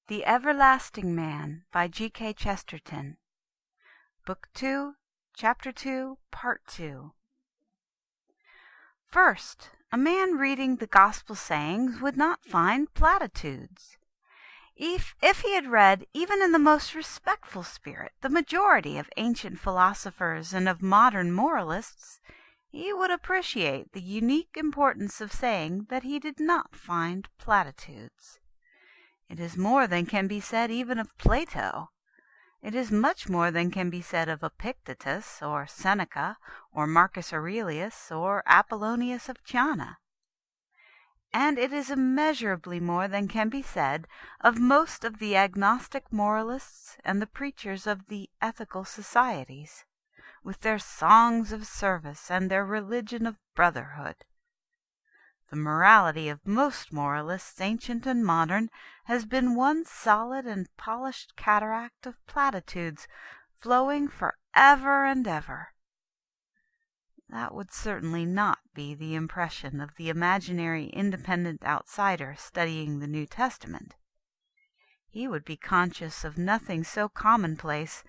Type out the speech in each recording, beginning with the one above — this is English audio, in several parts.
The Everlasting Man by G K Chesterton. Book 2, Chapter 2, Part 2. First, a man reading the Gospel sayings would not find platitudes. If he had read, even in the most respectful spirit, the majority of ancient philosophers and of modern moralists, he would appreciate the unique importance of saying that he did not find platitudes. It is more than can be said even of Plato. It is much more than can be said of Epictetus, or Seneca, or Marcus Aurelius, or Apollonius of Tyana. And it is immeasurably more than can be said of most of the agnostic moralists and the preachers of the ethical societies, with their songs of service and their religion of brotherhood. The morality of most moralists, ancient and modern, has been one solid and polished cataract of platitudes, flowing for ever and ever. That would certainly not be the impression of the imaginary independent outsider studying the New Testament. He would be conscious of nothing so commonplace,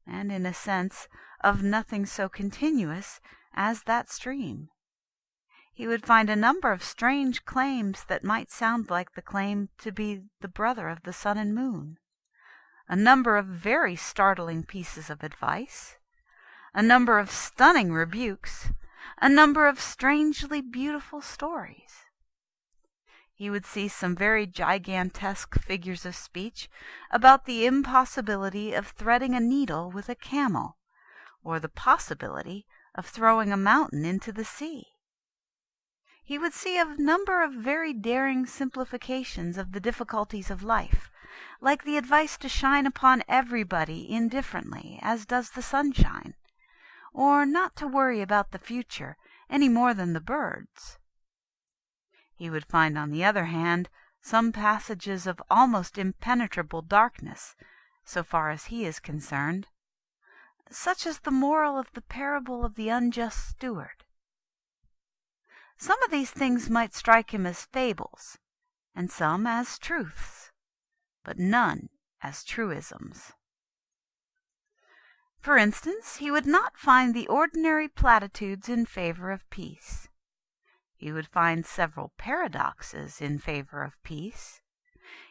and, in a sense, of nothing so continuous as that stream. He would find a number of strange claims that might sound like the claim to be the brother of the sun and moon, a number of very startling pieces of advice, a number of stunning rebukes, a number of strangely beautiful stories. He would see some very gigantesque figures of speech about the impossibility of threading a needle with a camel, or the possibility of throwing a mountain into the sea. He would see a number of very daring simplifications of the difficulties of life, like the advice to shine upon everybody indifferently, as does the sunshine, or not to worry about the future any more than the birds. He would find, on the other hand, some passages of almost impenetrable darkness, so far as he is concerned, such as the moral of the parable of the unjust steward. Some of these things might strike him as fables, and some as truths, but none as truisms. For instance, he would not find the ordinary platitudes in favor of peace. He would find several paradoxes in favor of peace.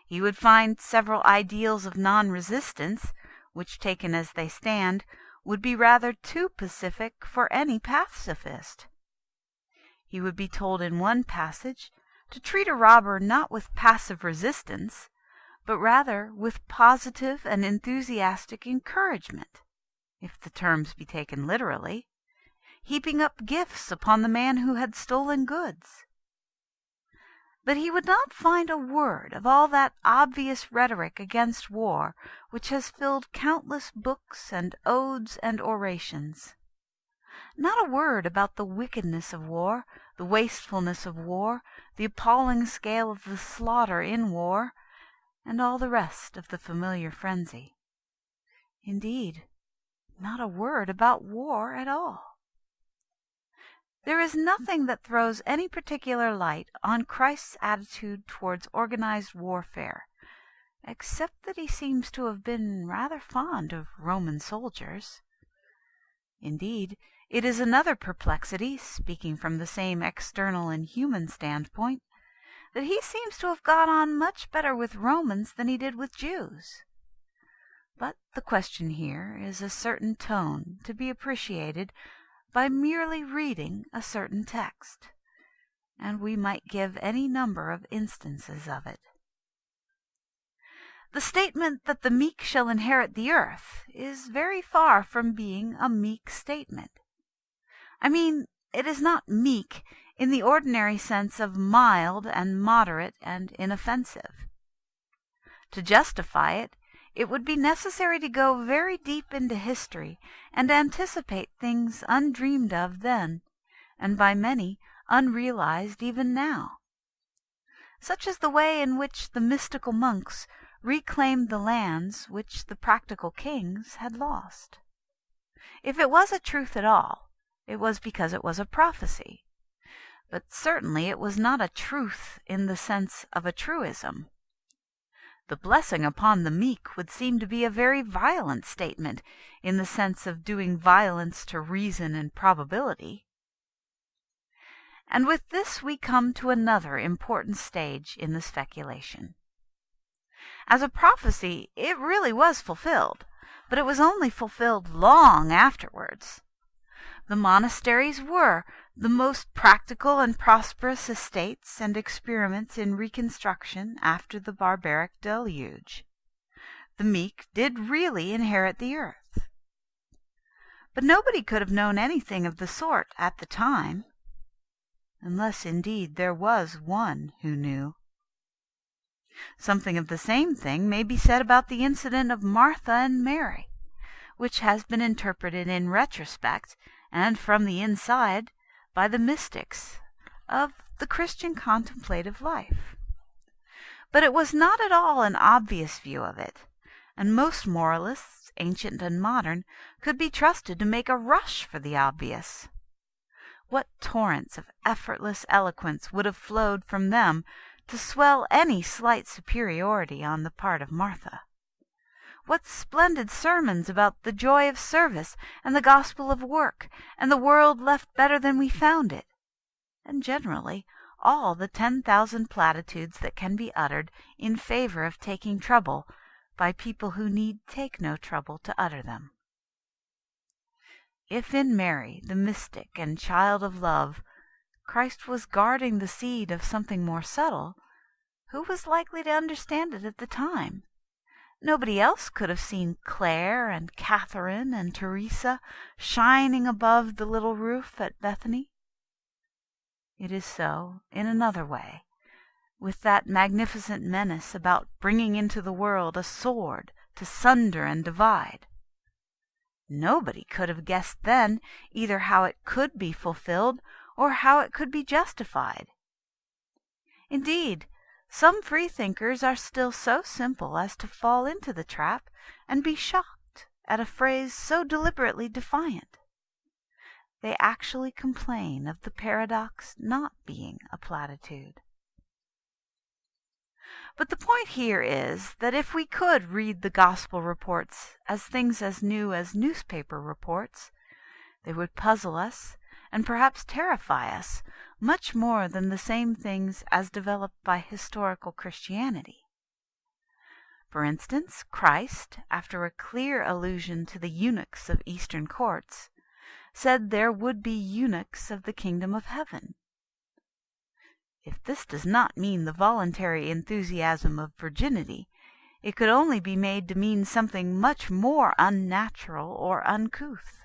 He would find several ideals of non-resistance, which, taken as they stand, would be rather too pacific for any pacifist. He would be told in one passage to treat a robber not with passive resistance, but rather with positive and enthusiastic encouragement, if the terms be taken literally, heaping up gifts upon the man who had stolen goods. But he would not find a word of all that obvious rhetoric against war which has filled countless books and odes and orations. Not a word about the wickedness of war, the wastefulness of war, the appalling scale of the slaughter in war, and all the rest of the familiar frenzy. Indeed, not a word about war at all. There is nothing that throws any particular light on Christ's attitude towards organized warfare, except that he seems to have been rather fond of Roman soldiers. Indeed, it is another perplexity, speaking from the same external and human standpoint, that he seems to have got on much better with Romans than he did with Jews. But the question here is a certain tone to be appreciated by merely reading a certain text, and we might give any number of instances of it. The statement that the meek shall inherit the earth is very far from being a meek statement. I mean, it is not meek in the ordinary sense of mild and moderate and inoffensive. To justify it, it would be necessary to go very deep into history and anticipate things undreamed of then, and by many unrealized even now, such as the way in which the mystical monks reclaimed the lands which the practical kings had lost. If it was a truth at all, it was because it was a prophecy, but certainly it was not a truth in the sense of a truism. The blessing upon the meek would seem to be a very violent statement, in the sense of doing violence to reason and probability. And with this we come to another important stage in the speculation. As a prophecy, it really was fulfilled, but it was only fulfilled long afterwards. The monasteries were the most practical and prosperous estates and experiments in reconstruction after the barbaric deluge. The meek did really inherit the earth. But nobody could have known anything of the sort at the time, unless indeed there was one who knew. Something of the same thing may be said about the incident of Martha and Mary, which has been interpreted in retrospect and from the inside by the mystics of the Christian contemplative life. But it was not at all an obvious view of it, and most moralists, ancient and modern, could be trusted to make a rush for the obvious. What torrents of effortless eloquence would have flowed from them to swell any slight superiority on the part of Martha! What splendid sermons about the joy of service and the gospel of work, and the world left better than we found it, and generally all the 10,000 platitudes that can be uttered in favor of taking trouble by people who need take no trouble to utter them. If in Mary, the mystic and child of love, Christ was guarding the seed of something more subtle, who was likely to understand it at the time? Nobody else could have seen Clare and Catherine and Teresa shining above the little roof at Bethany. It is so in another way, with that magnificent menace about bringing into the world a sword to sunder and divide. Nobody could have guessed then either how it could be fulfilled or how it could be justified. Indeed, some freethinkers are still so simple as to fall into the trap and be shocked at a phrase so deliberately defiant. They actually complain of the paradox not being a platitude. But the point here is that if we could read the gospel reports as things as new as newspaper reports, they would puzzle us and perhaps terrify us much more than the same things as developed by historical Christianity. For instance, Christ, after a clear allusion to the eunuchs of Eastern courts, said there would be eunuchs of the kingdom of heaven. If this does not mean the voluntary enthusiasm of virginity, it could only be made to mean something much more unnatural or uncouth.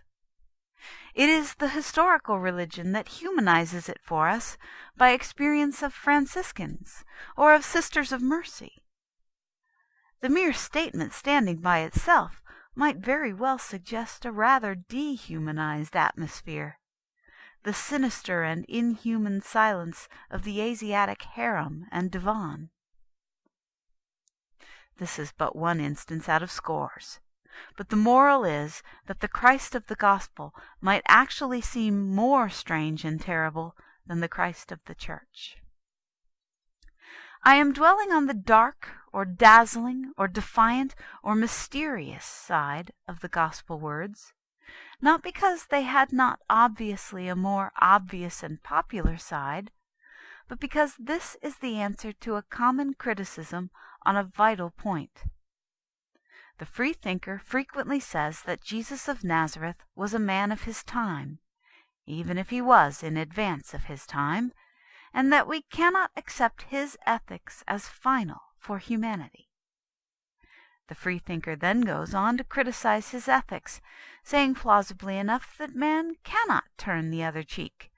It is the historical religion that humanizes it for us by experience of Franciscans or of Sisters of Mercy. The mere statement standing by itself might very well suggest a rather dehumanized atmosphere, the sinister and inhuman silence of the Asiatic harem and divan. This is but one instance out of scores, but the moral is that the Christ of the Gospel might actually seem more strange and terrible than the Christ of the Church. I am dwelling on the dark or dazzling or defiant or mysterious side of the Gospel words, not because they had not obviously a more obvious and popular side, but because this is the answer to a common criticism on a vital point. The freethinker frequently says that Jesus of Nazareth was a man of his time, even if he was in advance of his time, and that we cannot accept his ethics as final for humanity. The freethinker then goes on to criticize his ethics, saying plausibly enough that man cannot turn the other cheek,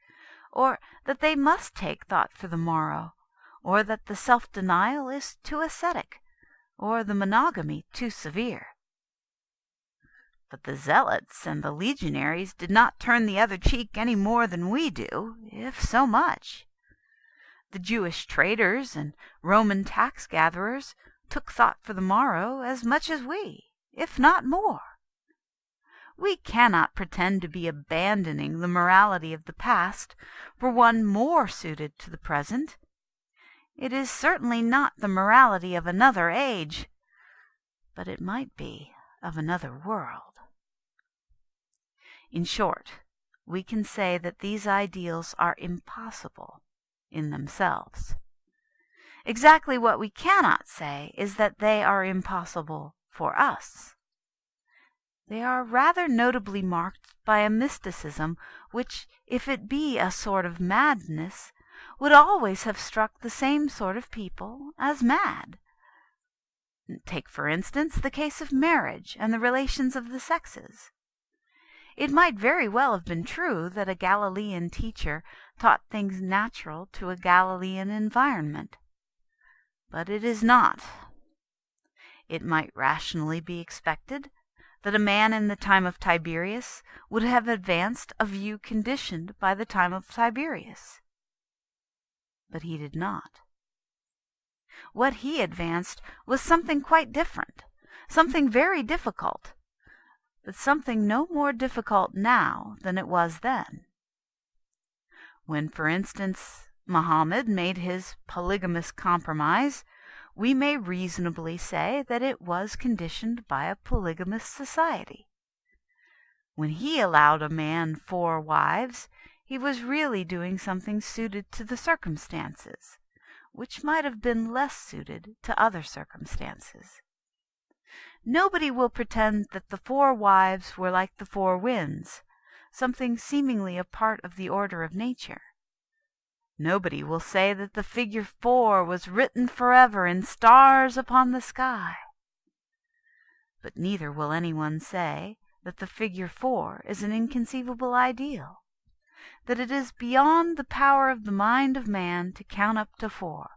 or that they must take thought for the morrow, or that the self-denial is too ascetic, or the monogamy too severe. But the zealots and the legionaries did not turn the other cheek any more than we do, if so much. The Jewish traders and Roman tax-gatherers took thought for the morrow as much as we, if not more. We cannot pretend to be abandoning the morality of the past for one more suited to the present. It is certainly not the morality of another age, but it might be of another world. In short, we can say that these ideals are impossible in themselves. Exactly what we cannot say is that they are impossible for us. They are rather notably marked by a mysticism which, if it be a sort of madness, would always have struck the same sort of people as mad. Take, for instance, the case of marriage and the relations of the sexes. It might very well have been true that a Galilean teacher taught things natural to a Galilean environment. But it is not. It might rationally be expected that a man in the time of Tiberius would have advanced a view conditioned by the time of Tiberius. But he did not. What he advanced was something quite different, something very difficult, but something no more difficult now than it was then. When, for instance, Muhammad made his polygamous compromise, we may reasonably say that it was conditioned by a polygamous society. When he allowed a man 4 wives, he was really doing something suited to the circumstances, which might have been less suited to other circumstances. Nobody will pretend that the 4 wives were like the 4 winds, something seemingly a part of the order of nature. Nobody will say that the figure 4 was written forever in stars upon the sky. But neither will anyone say that the figure 4 is an inconceivable ideal, that it is beyond the power of the mind of man to count up to 4,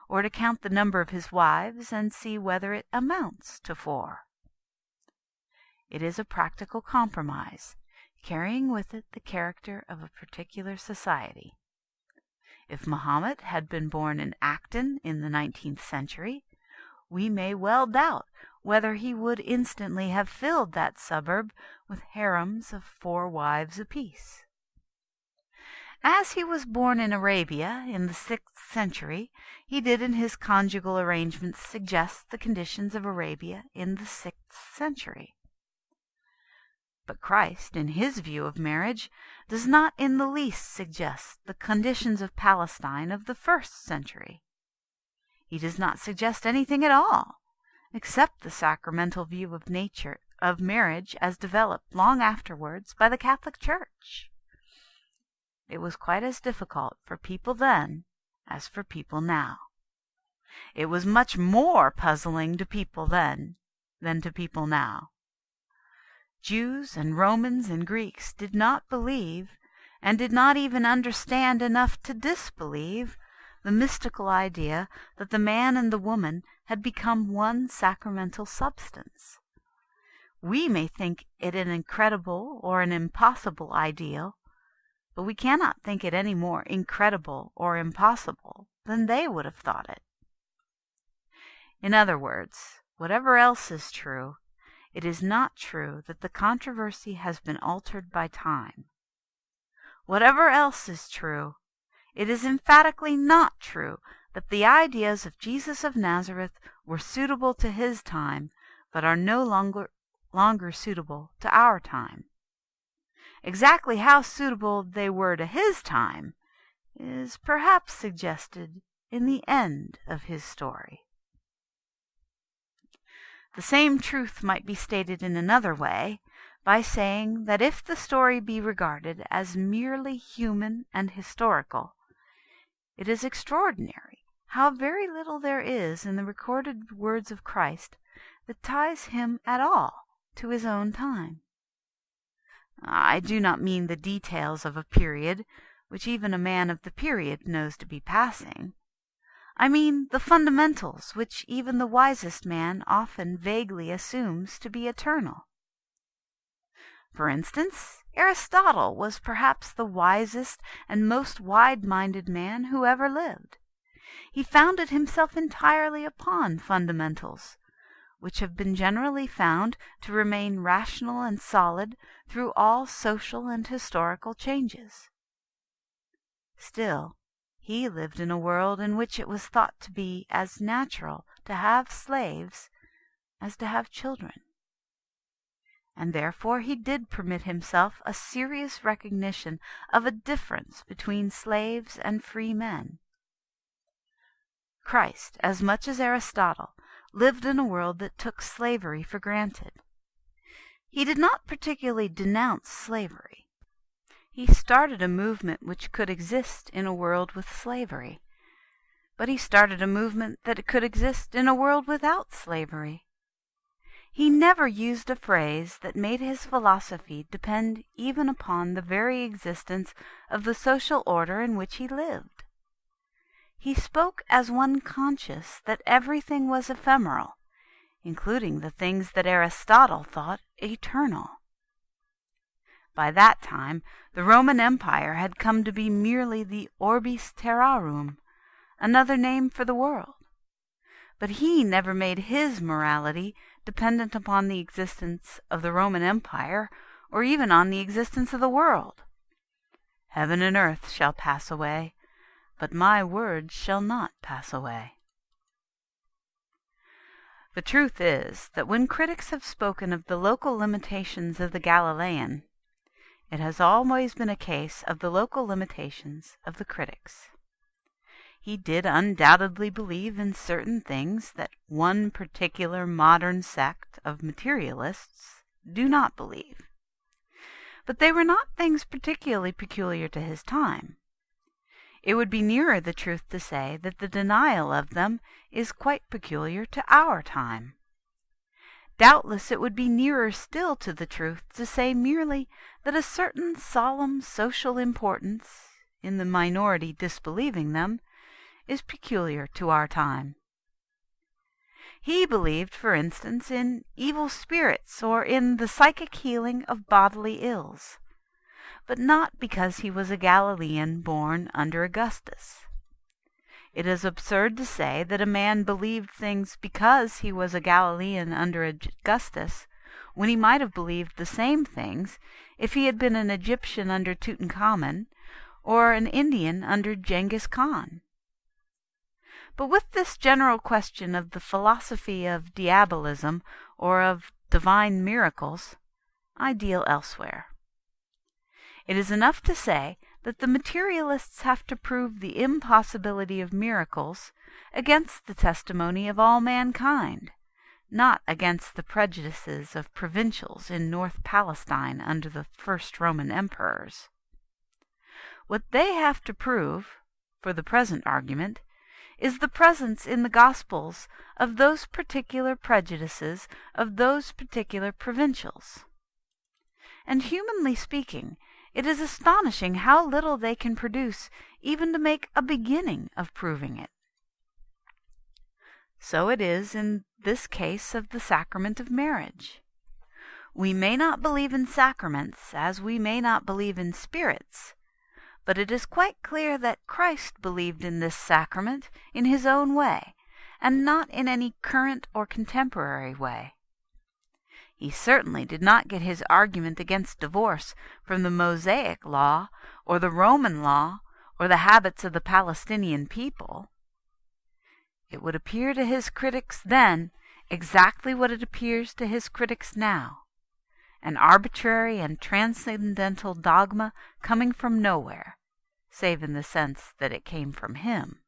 or to count the number of his wives and see whether it amounts to 4. It is a practical compromise, carrying with it the character of a particular society. If Muhammad had been born in Acton in the 19th century, we may well doubt whether he would instantly have filled that suburb with harems of 4 wives apiece. As he was born in Arabia in the 6th century, he did in his conjugal arrangements suggest the conditions of Arabia in the 6th century. But Christ, in his view of marriage, does not in the least suggest the conditions of Palestine of the 1st century. He does not suggest anything at all, except the sacramental view of marriage as developed long afterwards by the Catholic Church. It was quite as difficult for people then as for people now. It was much more puzzling to people then than to people now. Jews and Romans and Greeks did not believe, and did not even understand enough to disbelieve, the mystical idea that the man and the woman had become one sacramental substance. We may think it an incredible or an impossible ideal, but we cannot think it any more incredible or impossible than they would have thought it. In other words, whatever else is true, it is not true that the controversy has been altered by time. Whatever else is true, it is emphatically not true that the ideas of Jesus of Nazareth were suitable to his time, but are no longer suitable to our time. Exactly how suitable they were to his time is perhaps suggested in the end of his story. The same truth might be stated in another way, by saying that if the story be regarded as merely human and historical, it is extraordinary how very little there is in the recorded words of Christ that ties him at all to his own time. I do not mean the details of a period which even a man of the period knows to be passing. I mean the fundamentals which even the wisest man often vaguely assumes to be eternal. For instance, Aristotle was perhaps the wisest and most wide-minded man who ever lived. He founded himself entirely upon fundamentals, which have been generally found to remain rational and solid through all social and historical changes. Still, He lived in a world in which it was thought to be as natural to have slaves as to have children. And therefore he did permit himself a serious recognition of a difference between slaves and free men. Christ, as much as Aristotle, lived in a world that took slavery for granted. He did not particularly denounce slavery. He started a movement which could exist in a world with slavery, but he started a movement that could exist in a world without slavery. He never used a phrase that made his philosophy depend even upon the very existence of the social order in which he lived. He spoke as one conscious that everything was ephemeral, including the things that Aristotle thought eternal. By that time, the Roman Empire had come to be merely the orbis terrarum, another name for the world. But he never made his morality dependent upon the existence of the Roman Empire or even on the existence of the world. Heaven and earth shall pass away, but my words shall not pass away. The truth is that when critics have spoken of the local limitations of the Galilean, it has always been a case of the local limitations of the critics. He did undoubtedly believe in certain things that one particular modern sect of materialists do not believe. But they were not things particularly peculiar to his time. It would be nearer the truth to say that the denial of them is quite peculiar to our time. Doubtless it would be nearer still to the truth to say merely that a certain solemn social importance, in the minority disbelieving them, is peculiar to our time. He believed, for instance, in evil spirits or in the psychic healing of bodily ills, but not because he was a Galilean born under Augustus. It is absurd to say that a man believed things because he was a Galilean under Augustus, when he might have believed the same things if he had been an Egyptian under Tutankhamun or an Indian under Genghis Khan. But with this general question of the philosophy of diabolism or of divine miracles, I deal elsewhere. It is enough to say that the materialists have to prove the impossibility of miracles against the testimony of all mankind, not against the prejudices of provincials in North Palestine under the first Roman emperors. What they have to prove, for the present argument, is the presence in the Gospels of those particular prejudices of those particular provincials. And humanly speaking, it is astonishing how little they can produce even to make a beginning of proving it. So it is in this case of the sacrament of marriage. We may not believe in sacraments as we may not believe in spirits, but it is quite clear that Christ believed in this sacrament in his own way, and not in any current or contemporary way. He certainly did not get his argument against divorce from the Mosaic law, or the Roman law, or the habits of the Palestinian people. It would appear to his critics then exactly what it appears to his critics now, an arbitrary and transcendental dogma coming from nowhere, save in the sense that it came from him.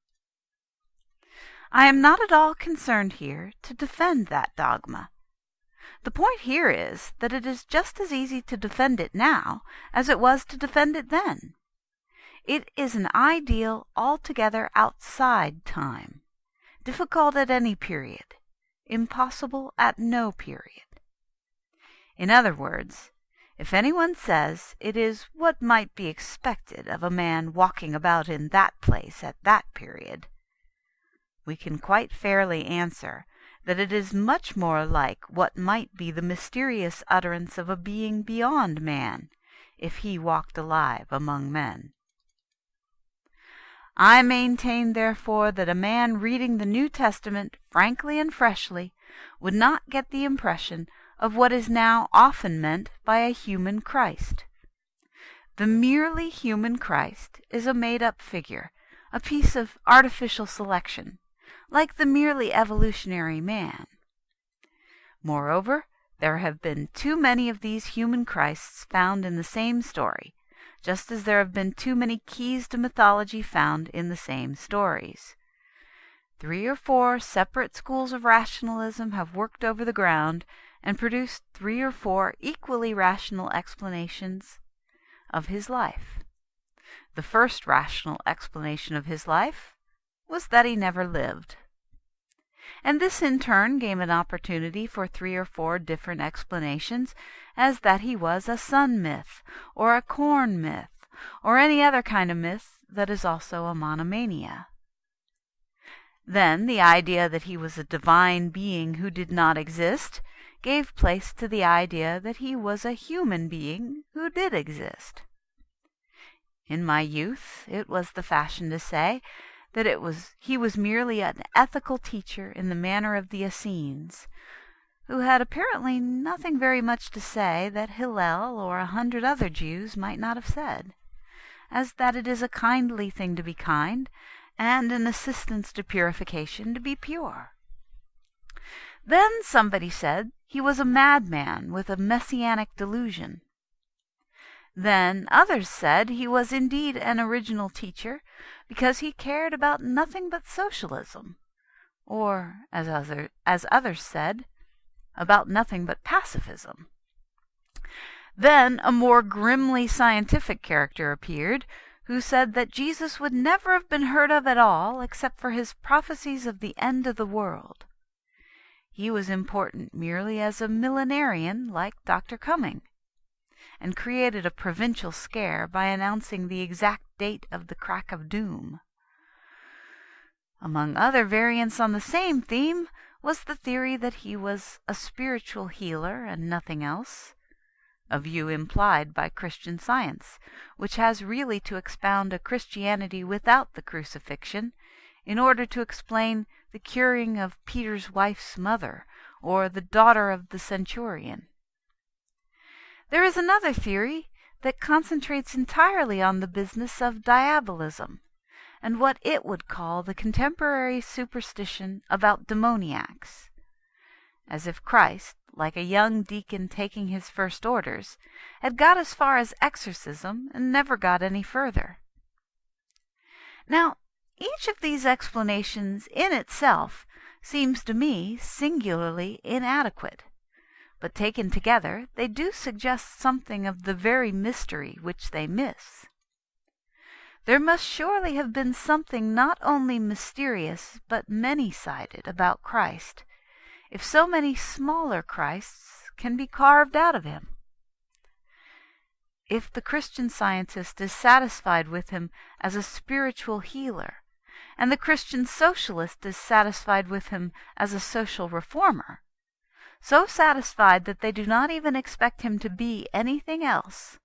I am not at all concerned here to defend that dogma. The point here is that it is just as easy to defend it now as it was to defend it then. It is an ideal altogether outside time, difficult at any period, impossible at no period. In other words, if anyone says it is what might be expected of a man walking about in that place at that period, we can quite fairly answer that it is much more like what might be the mysterious utterance of a being beyond man, if he walked alive among men. I maintain, therefore, that a man reading the New Testament frankly and freshly would not get the impression of what is now often meant by a human Christ. The merely human Christ is a made-up figure, a piece of artificial selection, like the merely evolutionary man. Moreover, there have been too many of these human Christs found in the same story, just as there have been too many keys to mythology found in the same stories. 3 or 4 separate schools of rationalism have worked over the ground and produced 3 or 4 equally rational explanations of his life. The first rational explanation of his life was that he never lived. And this in turn gave an opportunity for 3 or 4 different explanations, as that he was a sun myth, or a corn myth, or any other kind of myth that is also a monomania. Then the idea that he was a divine being who did not exist gave place to the idea that he was a human being who did exist. In my youth it was the fashion to say that he was merely an ethical teacher in the manner of the Essenes, who had apparently nothing very much to say that Hillel or 100 other Jews might not have said, as that it is a kindly thing to be kind, and an assistance to purification to be pure. Then somebody said he was a madman with a messianic delusion. Then others said he was indeed an original teacher because he cared about nothing but socialism, or, as others said, about nothing but pacifism. Then a more grimly scientific character appeared, who said that Jesus would never have been heard of at all except for his prophecies of the end of the world. He was important merely as a millenarian like Dr. Cumming, and created a provincial scare by announcing the exact date of the crack of doom. Among other variants on the same theme was the theory that he was a spiritual healer and nothing else, a view implied by Christian Science, which has really to expound a Christianity without the crucifixion in order to explain the curing of Peter's wife's mother or the daughter of the centurion. There is another theory that concentrates entirely on the business of diabolism, and what it would call the contemporary superstition about demoniacs, as if Christ, like a young deacon taking his first orders, had got as far as exorcism and never got any further. Now, each of these explanations in itself seems to me singularly inadequate, but taken together they do suggest something of the very mystery which they miss. There must surely have been something not only mysterious but many-sided about Christ, if so many smaller Christs can be carved out of him. If the Christian Scientist is satisfied with him as a spiritual healer, and the Christian Socialist is satisfied with him as a social reformer, so satisfied that they do not even expect him to be anything else,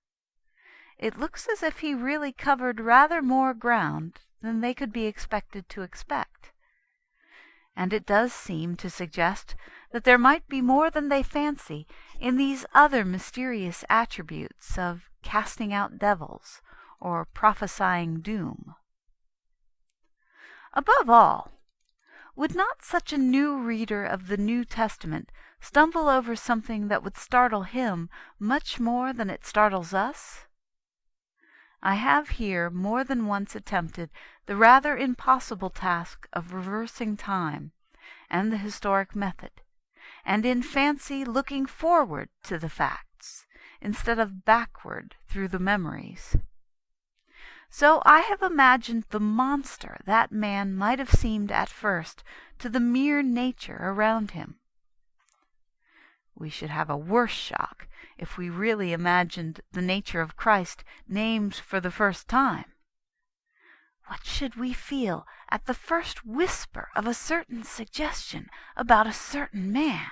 it looks as if he really covered rather more ground than they could be expected to expect. And it does seem to suggest that there might be more than they fancy in these other mysterious attributes of casting out devils or prophesying doom. Above all, would not such a new reader of the New Testament stumble over something that would startle him much more than it startles us? I have here more than once attempted the rather impossible task of reversing time and the historic method, and in fancy looking forward to the facts, instead of backward through the memories. So I have imagined the monster that man might have seemed at first to the mere nature around him. We should have a worse shock if we really imagined the nature of Christ named for the first time. What should we feel at the first whisper of a certain suggestion about a certain man?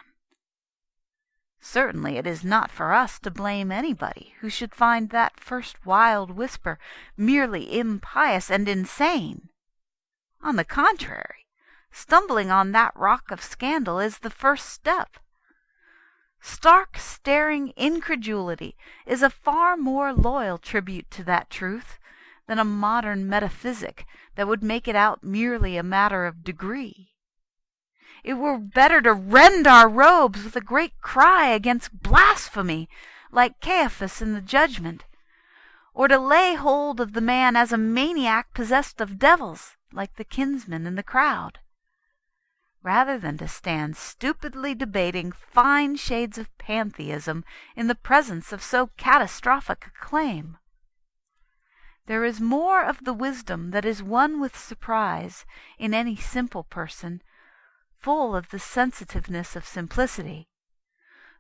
Certainly it is not for us to blame anybody who should find that first wild whisper merely impious and insane. On the contrary, stumbling on that rock of scandal is the first step. Stark, staring incredulity is a far more loyal tribute to that truth than a modern metaphysic that would make it out merely a matter of degree. It were better to rend our robes with a great cry against blasphemy, like Caiaphas in the judgment, or to lay hold of the man as a maniac possessed of devils, like the kinsman in the crowd, rather than to stand stupidly debating fine shades of pantheism in the presence of so catastrophic a claim. There is more of the wisdom that is won with surprise in any simple person, full of the sensitiveness of simplicity,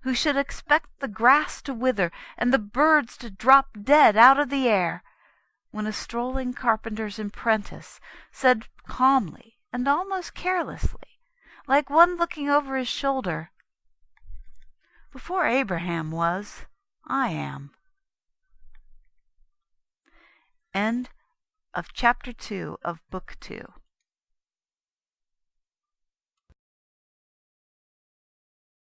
who should expect the grass to wither and the birds to drop dead out of the air, when a strolling carpenter's apprentice said calmly and almost carelessly, like one looking over his shoulder, "Before Abraham was, I am." End of Chapter 2 of Book 2.